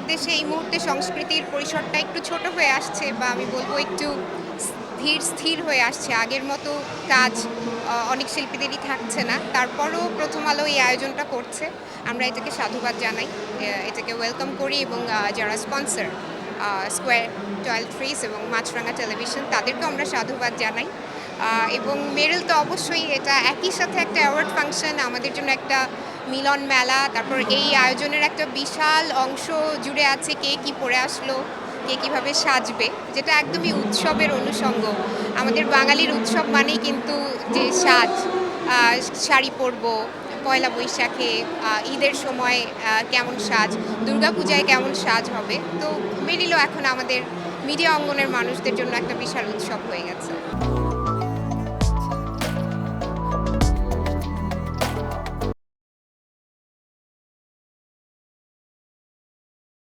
আমাদের দেশে এই মুহূর্তে সংস্কৃতির পরিসরটা একটু ছোট হয়ে আসছে, বা আমি বলবো একটু ধীর স্থির হয়ে আসছে। আগের মতো কাজ অনেক শিল্পীদেরই থাকছে না। তারপরও প্রথম আলো এই আয়োজনটা করছে। আমরা এটাকে সাধুবাদ জানাই, এটাকে ওয়েলকাম করি, এবং যারা স্পন্সর স্কোয়ার টয়লেট্রিজ এবং মাছরাঙা টেলিভিশন, তাদেরকেও আমরা সাধুবাদ জানাই। এবং মেরিল তো অবশ্যই, এটা একই সাথে একটা অ্যাওয়ার্ড ফাংশন, আমাদের জন্য একটা মিলন মেলা। তারপর এই আয়োজনের একটা বিশাল অংশ জুড়ে আছে কে কী পরে আসলো, কে কীভাবে সাজবে, যেটা একদমই উৎসবের অনুষঙ্গ। আমাদের বাঙালির উৎসব মানেই কিন্তু যে সাজ, শাড়ি পরবো, পয়লা বৈশাখে, ঈদের সময় কেমন সাজ, দুর্গাপূজায় কেমন সাজ হবে। তো মেরিলও এখন আমাদের মিডিয়া অঙ্গনের মানুষদের জন্য একটা বিশাল উৎসব হয়ে গেছে।